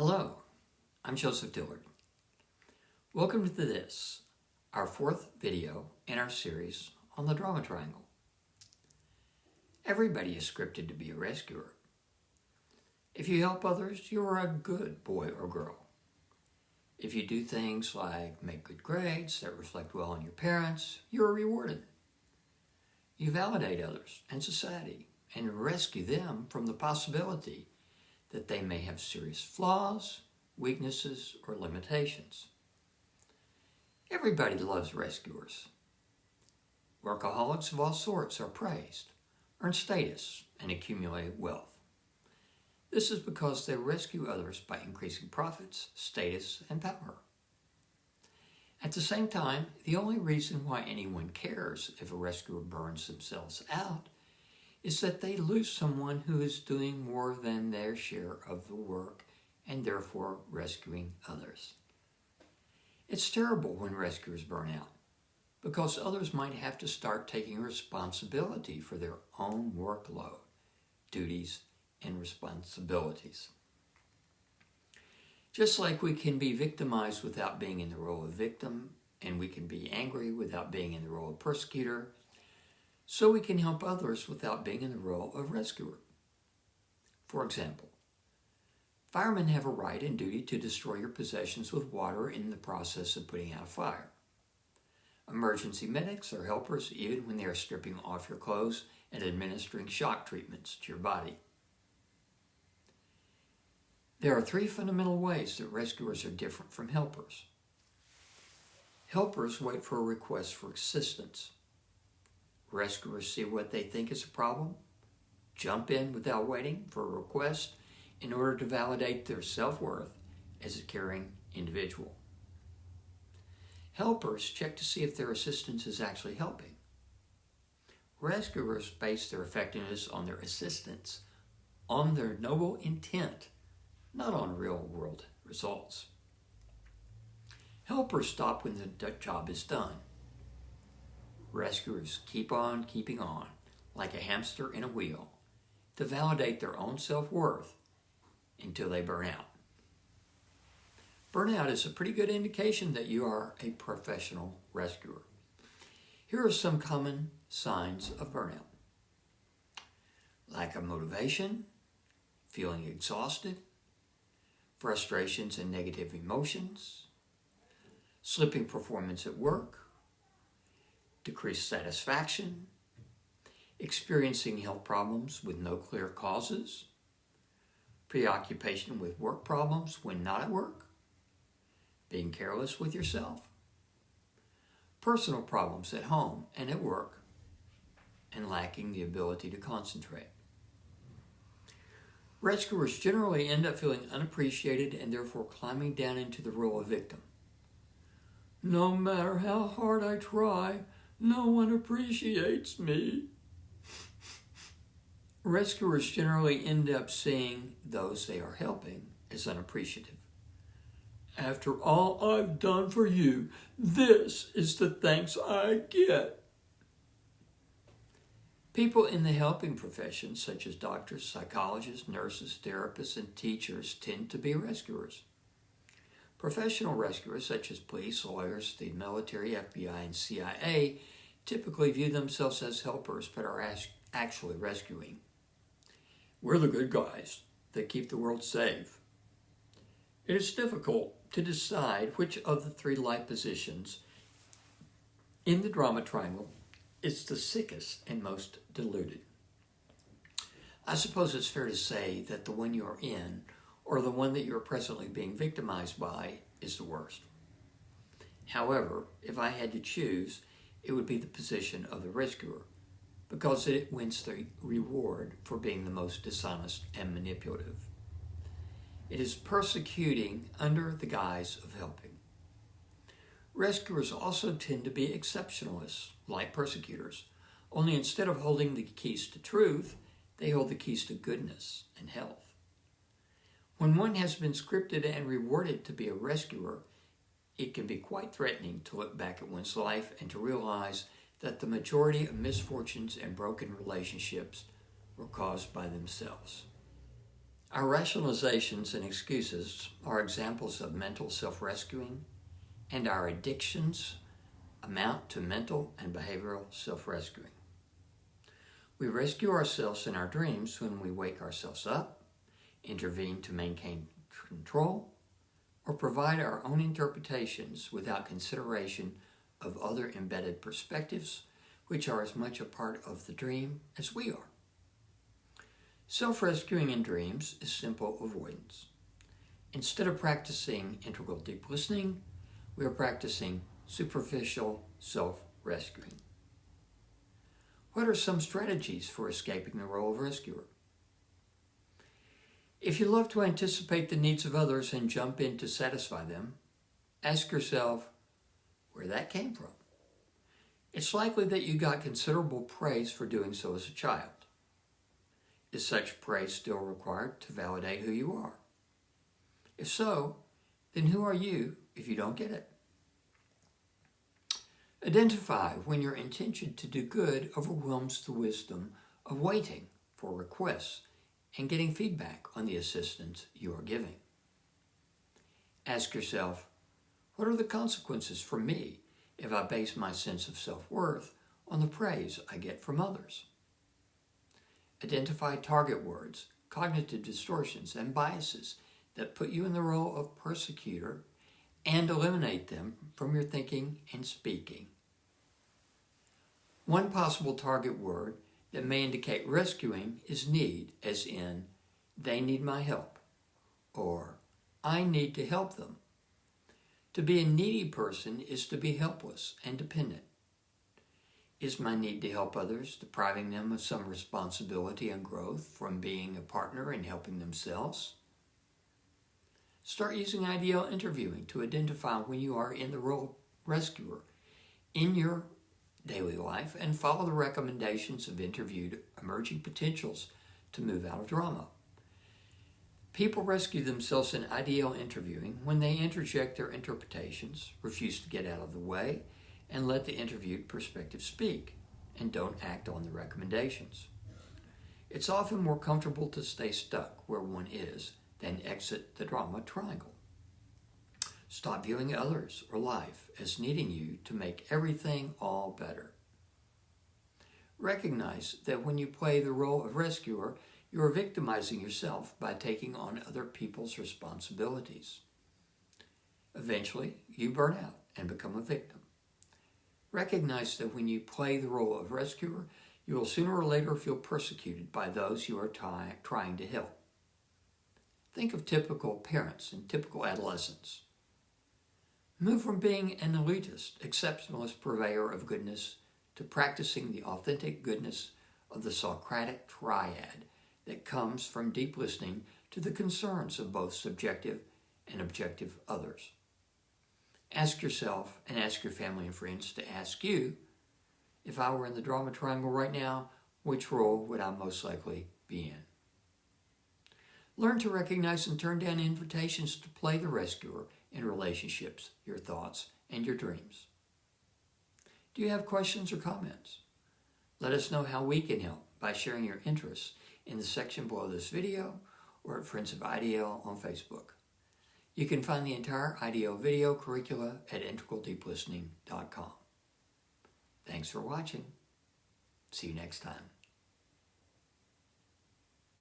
Hello, I'm Joseph Dillard. Welcome to this, our fourth video in our series on the drama triangle. Everybody is scripted to be a rescuer. If you help others, you're a good boy or girl. If you do things like make good grades that reflect well on your parents, you're rewarded. You validate others and society and rescue them from the possibility that they may have serious flaws, weaknesses, or limitations. Everybody loves rescuers. Workaholics of all sorts are praised, earn status, and accumulate wealth. This is because they rescue others by increasing profits, status, and power. At the same time, the only reason why anyone cares if a rescuer burns themselves out is that they lose someone who is doing more than their share of the work and therefore rescuing others. It's terrible when rescuers burn out because others might have to start taking responsibility for their own workload, duties, and responsibilities. Just like we can be victimized without being in the role of victim, and we can be angry without being in the role of persecutor, so we can help others without being in the role of rescuer. For example, firemen have a right and duty to destroy your possessions with water in the process of putting out a fire. Emergency medics are helpers even when they are stripping off your clothes and administering shock treatments to your body. There are three fundamental ways that rescuers are different from helpers. Helpers wait for a request for assistance. Rescuers see what they think is a problem, jump in without waiting for a request in order to validate their self-worth as a caring individual. Helpers check to see if their assistance is actually helping. Rescuers base their effectiveness on their assistance, on their noble intent, not on real-world results. Helpers stop when the job is done. Rescuers keep on keeping on, like a hamster in a wheel, to validate their own self-worth until they burn out. Burnout is a pretty good indication that you are a professional rescuer. Here are some common signs of burnout. Lack of motivation, feeling exhausted, frustrations and negative emotions, slipping performance at work, decreased satisfaction, experiencing health problems with no clear causes, preoccupation with work problems when not at work, being careless with yourself, personal problems at home and at work, and lacking the ability to concentrate. Rescuers generally end up feeling unappreciated and therefore climbing down into the role of victim. No matter how hard I try, no one appreciates me. Rescuers generally end up seeing those they are helping as unappreciative. After all I've done for you, this is the thanks I get. People in the helping professions, such as doctors, psychologists, nurses, therapists, and teachers, tend to be rescuers. Professional rescuers, such as police, lawyers, the military, FBI, and CIA, typically view themselves as helpers but are actually rescuing. We're the good guys that keep the world safe. It is difficult to decide which of the three life positions in the drama triangle is the sickest and most deluded. I suppose it's fair to say that the one you're in, or the one that you're presently being victimized by, is the worst. However, if I had to choose, it would be the position of the rescuer, because it wins the reward for being the most dishonest and manipulative. It is persecuting under the guise of helping. Rescuers also tend to be exceptionalists, like persecutors, only instead of holding the keys to truth, they hold the keys to goodness and health. When one has been scripted and rewarded to be a rescuer, it can be quite threatening to look back at one's life and to realize that the majority of misfortunes and broken relationships were caused by themselves. Our rationalizations and excuses are examples of mental self-rescuing, and our addictions amount to mental and behavioral self-rescuing. We rescue ourselves in our dreams when we wake ourselves up, intervene to maintain control, or provide our own interpretations without consideration of other embedded perspectives, which are as much a part of the dream as we are. Self-rescuing in dreams is simple avoidance. Instead of practicing integral deep listening, we are practicing superficial self-rescuing. What are some strategies for escaping the role of rescuer? If you love to anticipate the needs of others and jump in to satisfy them, ask yourself where that came from. It's likely that you got considerable praise for doing so as a child. Is such praise still required to validate who you are? If so, then who are you if you don't get it? Identify when your intention to do good overwhelms the wisdom of waiting for requests and getting feedback on the assistance you are giving. Ask yourself, what are the consequences for me if I base my sense of self-worth on the praise I get from others? Identify target words, cognitive distortions, and biases that put you in the role of persecutor and eliminate them from your thinking and speaking. One possible target word that may indicate rescuing is need, as in, they need my help, or I need to help them. To be a needy person is to be helpless and dependent. Is my need to help others depriving them of some responsibility and growth from being a partner in helping themselves? Start using ideal interviewing to identify when you are in the role of rescuer in your daily life and follow the recommendations of interviewed emerging potentials to move out of drama. People rescue themselves in ideal interviewing when they interject their interpretations, refuse to get out of the way, and let the interviewed perspective speak, and don't act on the recommendations. It's often more comfortable to stay stuck where one is than exit the drama triangle. Stop viewing others or life as needing you to make everything all better. Recognize that when you play the role of rescuer, you are victimizing yourself by taking on other people's responsibilities. Eventually, you burn out and become a victim. Recognize that when you play the role of rescuer, you will sooner or later feel persecuted by those you are trying to help. Think of typical parents and typical adolescents. Move from being an elitist, exceptionalist purveyor of goodness to practicing the authentic goodness of the Socratic triad that comes from deep listening to the concerns of both subjective and objective others. Ask yourself and ask your family and friends to ask you, if I were in the drama triangle right now, which role would I most likely be in? Learn to recognize and turn down invitations to play the rescuer in relationships, your thoughts, and your dreams. Do you have questions or comments? Let us know how we can help by sharing your interests in the section below this video or at Friends of IDL on Facebook. You can find the entire IDL video curricula at integraldeeplistening.com. Thanks for watching. See you next time.